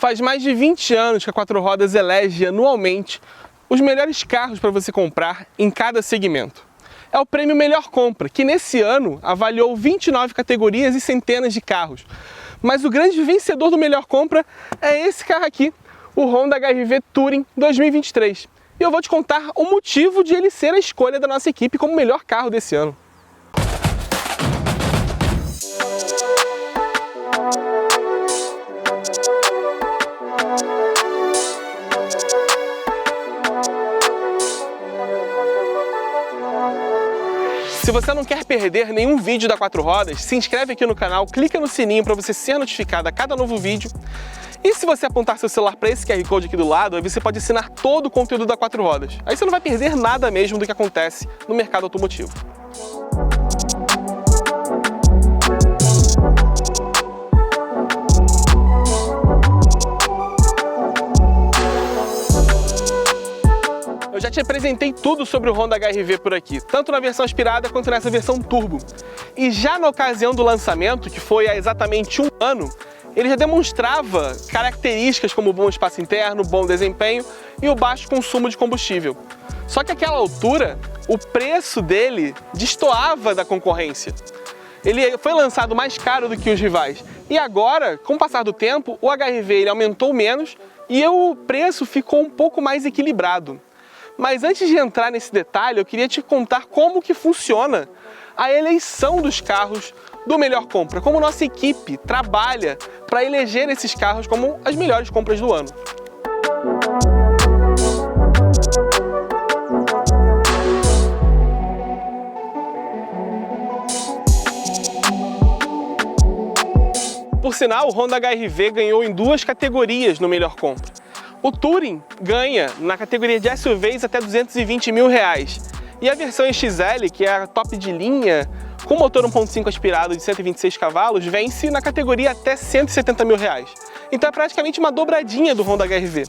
Faz mais de 20 anos que a Quatro Rodas elege anualmente os melhores carros para você comprar em cada segmento. É o prêmio Melhor Compra, que nesse ano avaliou 29 categorias e centenas de carros. Mas o grande vencedor do Melhor Compra é esse carro aqui, o Honda HR-V Touring 2023. E eu vou te contar o motivo de ele ser a escolha da nossa equipe como o melhor carro desse ano. Se você não quer perder nenhum vídeo da Quatro Rodas, se inscreve aqui no canal, clica no sininho para você ser notificado a cada novo vídeo. E se você apontar seu celular para esse QR Code aqui do lado, aí você pode assinar todo o conteúdo da Quatro Rodas. Aí você não vai perder nada mesmo do que acontece no mercado automotivo. Eu já te apresentei tudo sobre o Honda HR-V por aqui, tanto na versão aspirada quanto nessa versão turbo. E já na ocasião do lançamento, que foi há exatamente um ano, ele já demonstrava características como bom espaço interno, bom desempenho e o baixo consumo de combustível. Só que àquela altura, o preço dele destoava da concorrência. Ele foi lançado mais caro do que os rivais. E agora, com o passar do tempo, o HR-V ele aumentou menos e o preço ficou um pouco mais equilibrado. Mas antes de entrar nesse detalhe, eu queria te contar como que funciona a eleição dos carros do Melhor Compra, como nossa equipe trabalha para eleger esses carros como as melhores compras do ano. Por sinal, o Honda HR-V ganhou em duas categorias no Melhor Compra. O Touring ganha na categoria de SUVs até R$220 mil. E a versão XL, que é a top de linha, com motor 1.5 aspirado de 126 cavalos, vence na categoria até R$170 mil. Então é praticamente uma dobradinha do Honda HR-V.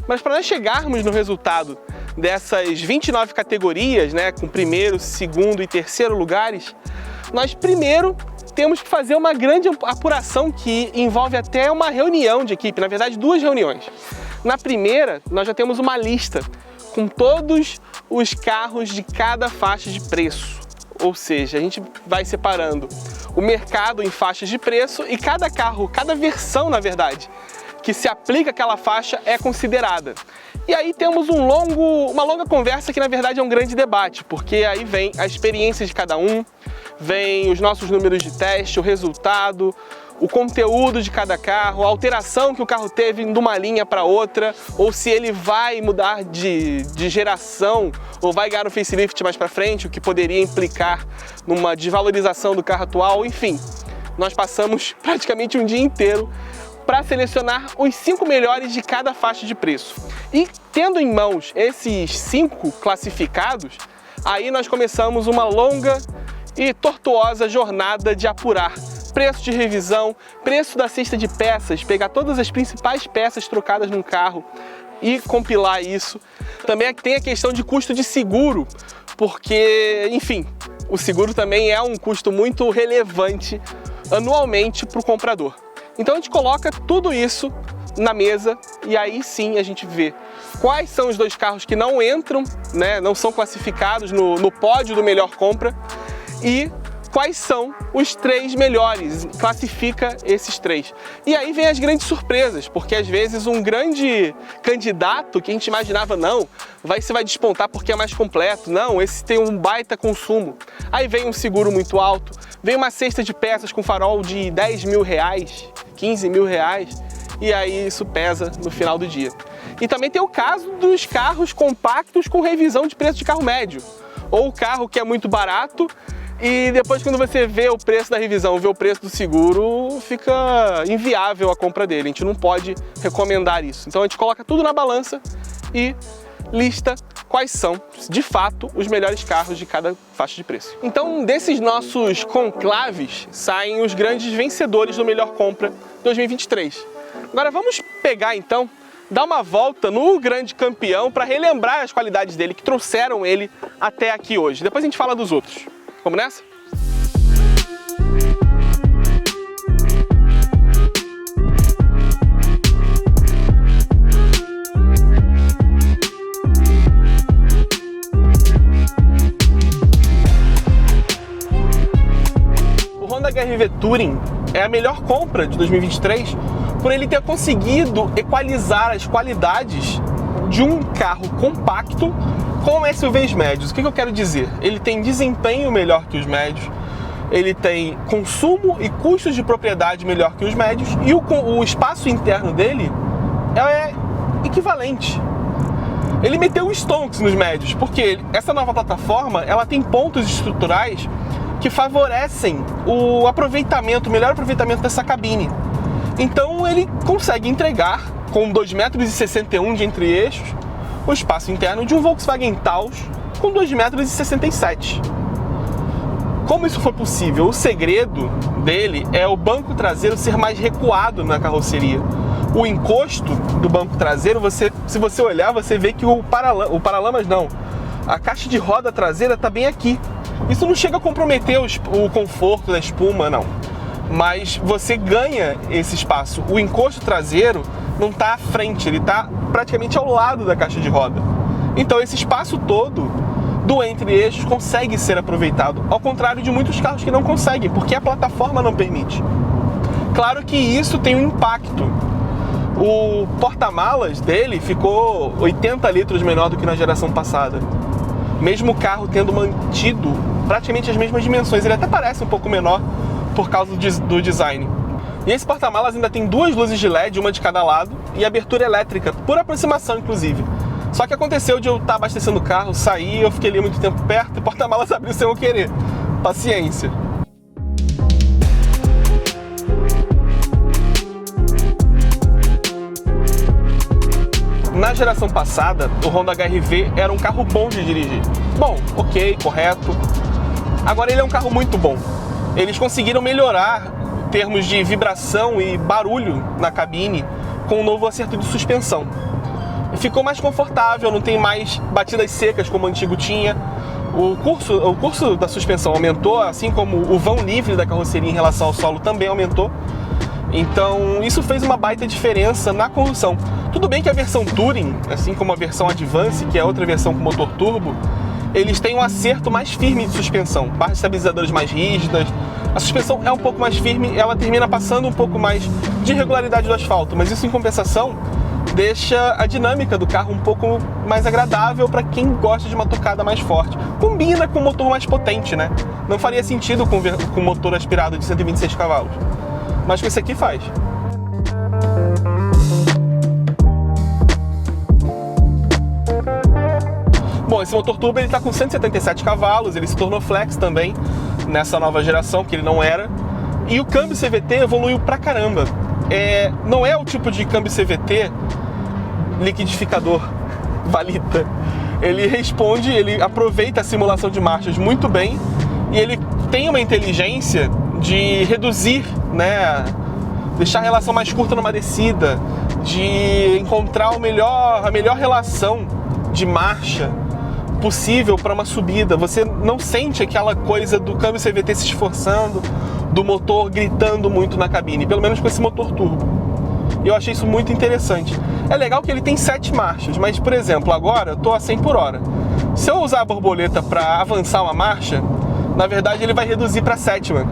Mas para nós chegarmos no resultado dessas 29 categorias, né, com primeiro, segundo e terceiro lugares, nós primeiro temos que fazer uma grande apuração que envolve até uma reunião de equipe, na verdade duas reuniões. Na primeira, nós já temos uma lista com todos os carros de cada faixa de preço. Ou seja, a gente vai separando o mercado em faixas de preço e cada carro, cada versão, na verdade, que se aplica àquela faixa é considerada. E aí temos uma longa conversa que, na verdade, é um grande debate, porque aí vem a experiência de cada um, vem os nossos números de teste, o resultado, o conteúdo de cada carro, a alteração que o carro teve de uma linha para outra, ou se ele vai mudar de geração ou vai ganhar um facelift mais para frente, o que poderia implicar numa desvalorização do carro atual. Enfim, nós passamos praticamente um dia inteiro para selecionar os 5 melhores de cada faixa de preço. E tendo em mãos esses 5 classificados, aí nós começamos uma longa e tortuosa jornada de apurar preço de revisão, preço da cesta de peças, pegar todas as principais peças trocadas num carro e compilar isso. Também tem a questão de custo de seguro, porque, enfim, o seguro também é um custo muito relevante anualmente para o comprador. Então a gente coloca tudo isso na mesa e aí sim a gente vê quais são os dois carros que não entram, né, não são classificados no pódio do Melhor Compra e quais são os 3 melhores, classifica esses 3. E aí vem as grandes surpresas, porque às vezes um grande candidato que a gente imaginava, não, se vai despontar porque é mais completo, não, esse tem um baita consumo. Aí vem um seguro muito alto, vem uma cesta de peças com farol de R$10 mil, R$15 mil, e aí isso pesa no final do dia. E também tem o caso dos carros compactos com revisão de preço de carro médio, ou o carro que é muito barato, e depois quando você vê o preço da revisão, vê o preço do seguro, fica inviável a compra dele. A gente não pode recomendar isso. Então a gente coloca tudo na balança e lista quais são, de fato, os melhores carros de cada faixa de preço. Então desses nossos conclaves saem os grandes vencedores do Melhor Compra 2023. Agora vamos pegar então, dar uma volta no grande campeão para relembrar as qualidades dele que trouxeram ele até aqui hoje. Depois a gente fala dos outros. Vamos nessa? HR-V Touring é a melhor compra de 2023 por ele ter conseguido equalizar as qualidades de um carro compacto com SUVs médios. O que eu quero dizer? Ele tem desempenho melhor que os médios, ele tem consumo e custos de propriedade melhor que os médios e o espaço interno dele é equivalente. Ele meteu o stonks nos médios, porque essa nova plataforma ela tem pontos estruturais que favorecem o melhor aproveitamento dessa cabine. Então ele consegue entregar, com 2,61 m de entre-eixos, o espaço interno de um Volkswagen Taos com 2,67 m. Como isso foi possível? O segredo dele é o banco traseiro ser mais recuado na carroceria. O encosto do banco traseiro, se você olhar, você vê que o paralamas não, a caixa de roda traseira está bem aqui. Isso não chega a comprometer o conforto da espuma, não. Mas você ganha esse espaço. O encosto traseiro não está à frente, ele está praticamente ao lado da caixa de roda. Então esse espaço todo do entre-eixos consegue ser aproveitado, ao contrário de muitos carros que não conseguem, porque a plataforma não permite. Claro que isso tem um impacto. O porta-malas dele ficou 80 litros menor do que na geração passada. Mesmo o carro tendo mantido praticamente as mesmas dimensões, ele até parece um pouco menor por causa do design. E esse porta-malas ainda tem duas luzes de LED, uma de cada lado, e abertura elétrica, por aproximação inclusive. Só que aconteceu de eu estar abastecendo o carro, sair, eu fiquei ali muito tempo perto e o porta-malas abriu sem eu querer. Paciência. Na geração passada, o Honda HR-V era um carro bom de dirigir. Bom, ok, correto. Agora ele é um carro muito bom. Eles conseguiram melhorar em termos de vibração e barulho na cabine com um novo acerto de suspensão. Ficou mais confortável, não tem mais batidas secas como o antigo tinha. O curso da suspensão aumentou, assim como o vão livre da carroceria em relação ao solo também aumentou. Então isso fez uma baita diferença na condução. Tudo bem que a versão Touring, assim como a versão Advance, que é outra versão com motor turbo, eles têm um acerto mais firme de suspensão, barras estabilizadoras mais rígidas, a suspensão é um pouco mais firme, ela termina passando um pouco mais de regularidade do asfalto, mas isso em compensação deixa a dinâmica do carro um pouco mais agradável para quem gosta de uma tocada mais forte. Combina com um motor mais potente, né? Não faria sentido com motor aspirado de 126 cavalos, mas com esse aqui faz. Bom, esse motor turbo ele está com 177 cavalos, ele se tornou flex também nessa nova geração, que ele não era. E o câmbio CVT evoluiu pra caramba. Não é o tipo de câmbio CVT liquidificador valita. Ele aproveita a simulação de marchas muito bem e ele tem uma inteligência de reduzir, né, deixar a relação mais curta numa descida, de encontrar a melhor relação de marcha possível para uma subida. Você não sente aquela coisa do câmbio CVT se esforçando, do motor gritando muito na cabine, pelo menos com esse motor turbo. E eu achei isso muito interessante. É legal que ele tem 7 marchas, mas, por exemplo, agora eu tô a 100 por hora. Se eu usar a borboleta para avançar uma marcha, na verdade ele vai reduzir para a 7ª.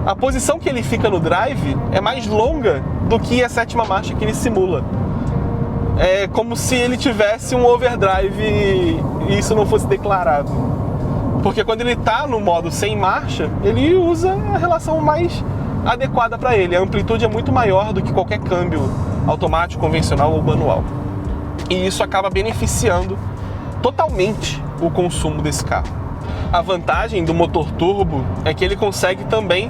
A posição que ele fica no drive é mais longa do que a 7ª marcha que ele simula. É como se ele tivesse um overdrive e isso não fosse declarado. Porque quando ele está no modo sem marcha, ele usa a relação mais adequada para ele. A amplitude é muito maior do que qualquer câmbio automático, convencional ou manual. E isso acaba beneficiando totalmente o consumo desse carro. A vantagem do motor turbo é que ele consegue também,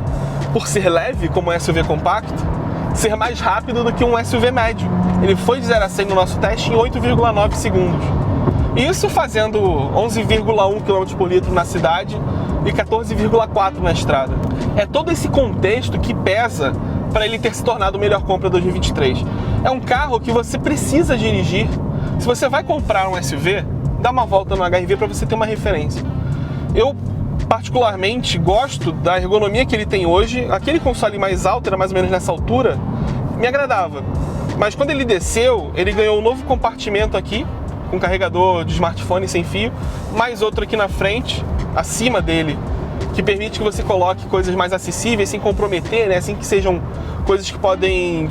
por ser leve como um SUV compacto, ser mais rápido do que um SUV médio. Ele foi de 0 a 100 no nosso teste em 8,9 segundos. Isso fazendo 11,1 km por litro na cidade e 14,4 na estrada. É todo esse contexto que pesa para ele ter se tornado a melhor compra de 2023. É um carro que você precisa dirigir. Se você vai comprar um SUV, dá uma volta no HR-V para você ter uma referência. Eu particularmente gosto da ergonomia que ele tem hoje. Aquele console mais alto, era mais ou menos nessa altura, me agradava. Mas quando ele desceu, ele ganhou um novo compartimento aqui, com carregador de smartphone sem fio, mais outro aqui na frente, acima dele, que permite que você coloque coisas mais acessíveis sem comprometer, né? Sem que sejam coisas que podem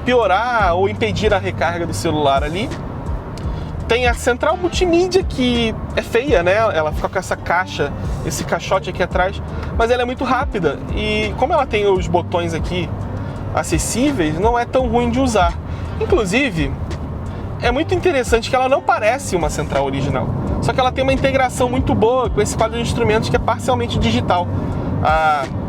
piorar ou impedir a recarga do celular ali. Tem a central multimídia, que é feia, né? Ela fica com essa caixa, esse caixote aqui atrás, mas ela é muito rápida e como ela tem os botões aqui acessíveis, não é tão ruim de usar. Inclusive, é muito interessante que ela não parece uma central original, só que ela tem uma integração muito boa com esse quadro de instrumentos que é parcialmente digital.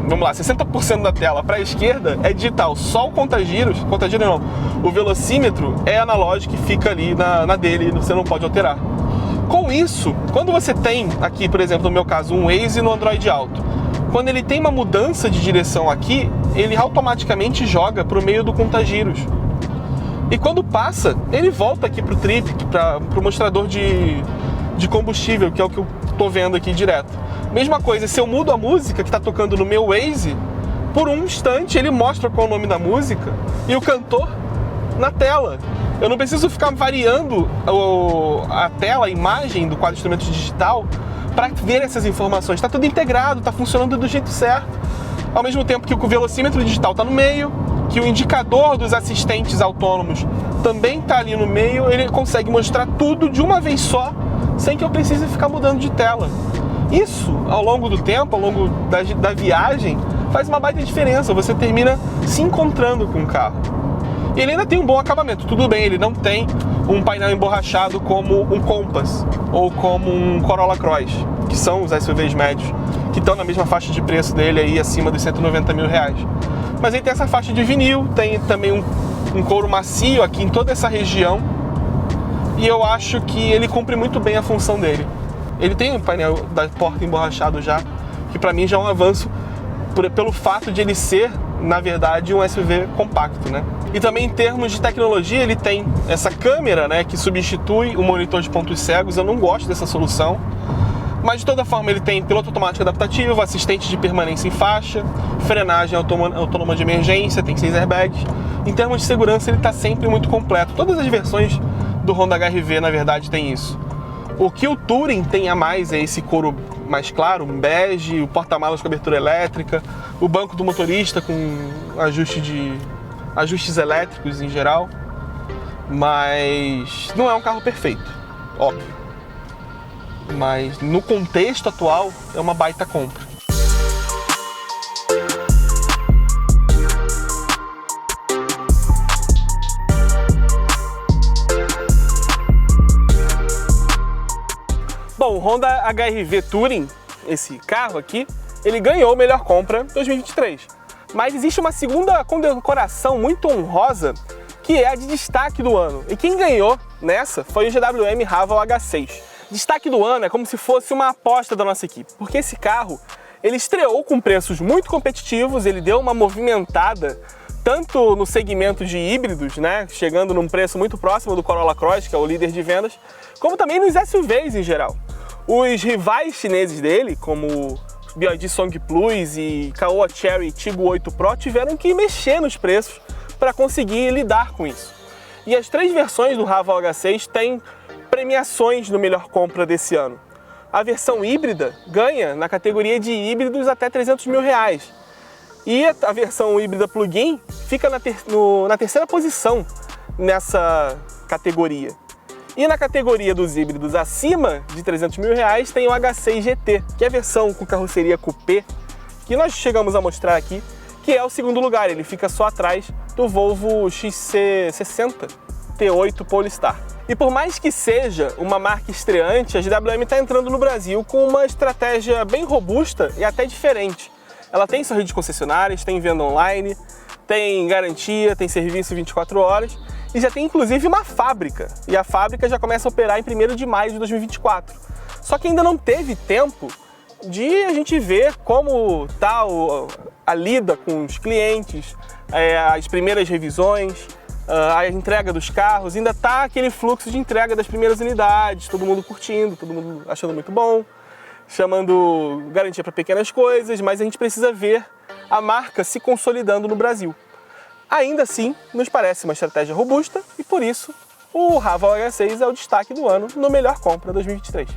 Vamos lá, 60% da tela para a esquerda é digital, só o contagiros não, o velocímetro é analógico e fica ali na dele, você não pode alterar. Com isso, quando você tem aqui, por exemplo, no meu caso, um Waze no Android Auto, quando ele tem uma mudança de direção aqui, ele automaticamente joga para o meio do contagiros. E quando passa, ele volta aqui para o trip, para o mostrador de combustível, que é o que eu estou vendo aqui direto. Mesma coisa, se eu mudo a música que está tocando no meu Waze, por um instante ele mostra qual é o nome da música e o cantor na tela. Eu não preciso ficar variando a tela, a imagem do quadro de instrumentos digital para ver essas informações. Está tudo integrado, está funcionando do jeito certo. Ao mesmo tempo que o velocímetro digital está no meio, que o indicador dos assistentes autônomos também está ali no meio, ele consegue mostrar tudo de uma vez só, sem que eu precise ficar mudando de tela. Isso, ao longo do tempo, ao longo da viagem, faz uma baita diferença. Você termina se encontrando com o carro. E ele ainda tem um bom acabamento. Tudo bem, ele não tem um painel emborrachado como um Compass ou como um Corolla Cross, que são os SUVs médios, que estão na mesma faixa de preço dele, aí acima dos 190 mil reais. Mas ele tem essa faixa de vinil, tem também um couro macio aqui em toda essa região, e eu acho que ele cumpre muito bem a função dele. Ele tem um painel da porta emborrachado já, que para mim já é um avanço pelo fato de ele ser, na verdade, um SUV compacto, né? E também em termos de tecnologia, ele tem essa câmera, né, que substitui o monitor de pontos cegos. Eu não gosto dessa solução, mas de toda forma ele tem piloto automático adaptativo, assistente de permanência em faixa, frenagem autônoma de emergência, tem 6 airbags. Em termos de segurança, ele está sempre muito completo. Todas as versões do Honda HR-V, na verdade, tem isso. O que o Touring tem a mais é esse couro mais claro, um bege, o porta-malas com abertura elétrica, o banco do motorista com ajustes elétricos em geral, mas não é um carro perfeito, óbvio. Mas no contexto atual é uma baita compra. Bom, o Honda HR-V Touring, esse carro aqui, ele ganhou o melhor compra 2023. Mas existe uma segunda condecoração muito honrosa, que é a de destaque do ano. E quem ganhou nessa foi o GWM Haval H6. Destaque do ano é como se fosse uma aposta da nossa equipe, porque esse carro, ele estreou com preços muito competitivos, ele deu uma movimentada tanto no segmento de híbridos, né, chegando num preço muito próximo do Corolla Cross, que é o líder de vendas, como também nos SUVs em geral. Os rivais chineses dele, como BYD Song Plus e Caoa Chery Tiggo 8 Pro, tiveram que mexer nos preços para conseguir lidar com isso. E as 3 versões do Haval H6 têm premiações no melhor compra desse ano. A versão híbrida ganha na categoria de híbridos até 300 mil reais. E a versão híbrida plug-in fica na 3ª posição nessa categoria. E na categoria dos híbridos acima de 300 mil reais tem o H6 GT, que é a versão com carroceria coupé, que nós chegamos a mostrar aqui, que é o 2º lugar, ele fica só atrás do Volvo XC60 T8 Polestar. E por mais que seja uma marca estreante, a GWM está entrando no Brasil com uma estratégia bem robusta e até diferente. Ela tem sua rede de concessionárias, tem venda online, tem garantia, tem serviço 24 horas e já tem inclusive uma fábrica. E a fábrica já começa a operar em 1º de maio de 2024. Só que ainda não teve tempo de a gente ver como está a lida com os clientes, as primeiras revisões, a entrega dos carros. Ainda está aquele fluxo de entrega das primeiras unidades, todo mundo curtindo, todo mundo achando muito bom, chamando garantia para pequenas coisas, mas a gente precisa ver a marca se consolidando no Brasil. Ainda assim, nos parece uma estratégia robusta e por isso o Haval H6 é o destaque do ano no melhor compra 2023.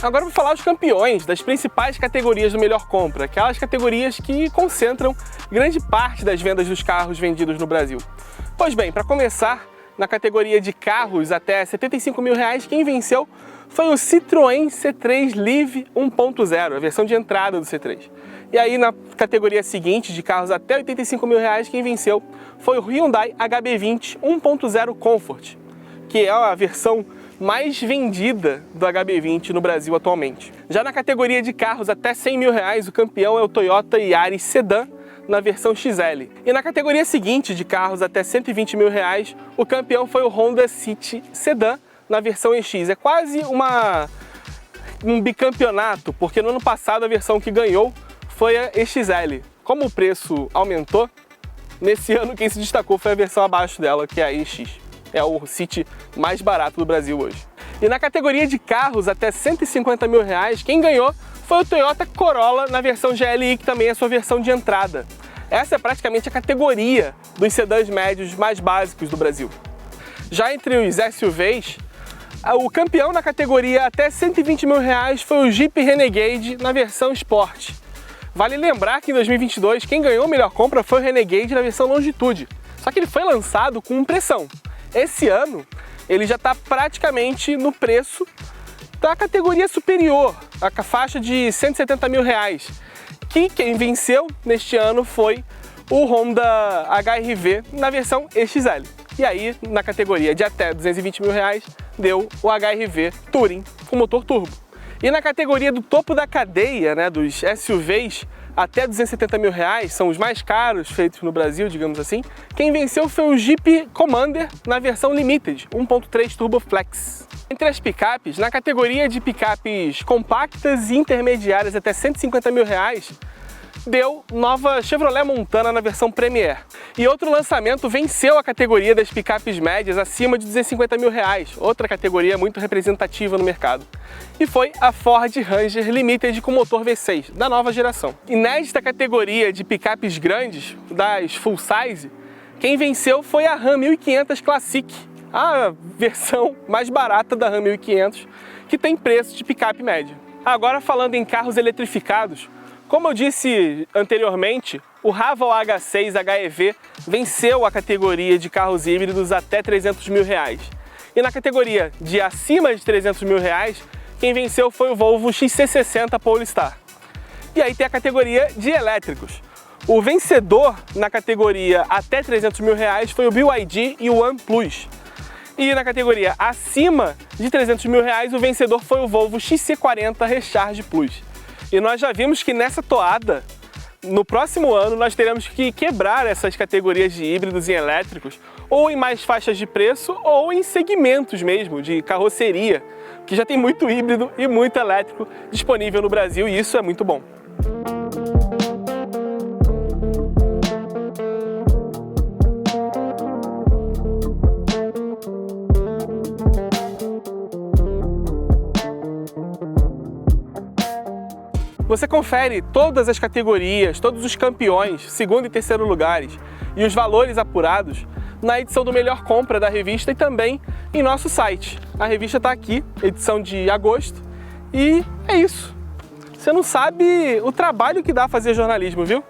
Agora vou falar os campeões das principais categorias do Melhor Compra, aquelas categorias que concentram grande parte das vendas dos carros vendidos no Brasil. Pois bem, para começar, na categoria de carros até R$ 75 mil, quem venceu foi o Citroën C3 Live 1.0, a versão de entrada do C3. E aí na categoria seguinte, de carros até R$ 85 mil, quem venceu foi o Hyundai HB20 1.0 Comfort, que é a versão mais vendida do HB20 no Brasil atualmente. Já na categoria de carros até R$ 100 mil, o campeão é o Toyota Yaris Sedan, na versão XL. E na categoria seguinte, de carros até R$ 120 mil, o campeão foi o Honda City Sedan, na versão EX. É quase um bicampeonato, porque no ano passado a versão que ganhou foi a EXL. Como o preço aumentou, nesse ano quem se destacou foi a versão abaixo dela, que é a EX. É o City mais barato do Brasil hoje. E na categoria de carros até R$ 150 mil, quem ganhou foi o Toyota Corolla na versão GLI, que também é a sua versão de entrada. Essa é praticamente a categoria dos sedãs médios mais básicos do Brasil. Já entre os SUVs, o campeão na categoria até R$ 120 mil foi o Jeep Renegade na versão Sport. Vale lembrar que em 2022 quem ganhou a melhor compra foi o Renegade na versão Longitude, só que ele foi lançado com pressão. Esse ano ele já está praticamente no preço da categoria superior, a faixa de R$ 170 mil, que quem venceu neste ano foi o Honda HR-V na versão EXL. E aí, na categoria de até R$ 220 mil, deu o HR-V Touring com motor turbo. E na categoria do topo da cadeia, né, dos SUVs, até R$ 270 mil, são os mais caros feitos no Brasil, digamos assim, quem venceu foi o Jeep Commander na versão Limited 1.3 Turbo Flex. Entre as picapes, na categoria de picapes compactas e intermediárias até R$ 150 mil, deu nova Chevrolet Montana na versão Premier. E outro lançamento venceu a categoria das picapes médias acima de R$ 250 mil, outra categoria muito representativa no mercado. E foi a Ford Ranger Limited com motor V6, da nova geração. E nesta categoria de picapes grandes, das full size, quem venceu foi a Ram 1500 Classic, a versão mais barata da Ram 1500, que tem preço de picape médio. Agora falando em carros eletrificados, como eu disse anteriormente, o Haval H6 HEV venceu a categoria de carros híbridos até R$ 300 mil. E na categoria de acima de R$ 300 mil, quem venceu foi o Volvo XC60 Polestar. E aí tem a categoria de elétricos. O vencedor na categoria até R$ 300 mil foi o BYD e o OnePlus. E na categoria acima de R$ 300 mil, o vencedor foi o Volvo XC40 Recharge Plus. E nós já vimos que nessa toada, no próximo ano, nós teremos que quebrar essas categorias de híbridos e elétricos, ou em mais faixas de preço, ou em segmentos mesmo, de carroceria, que já tem muito híbrido e muito elétrico disponível no Brasil, e isso é muito bom. Você confere todas as categorias, todos os campeões, segundo e terceiro lugares e os valores apurados na edição do Melhor Compra da revista e também em nosso site. A revista está aqui, edição de agosto, e é isso. Você não sabe o trabalho que dá fazer jornalismo, viu?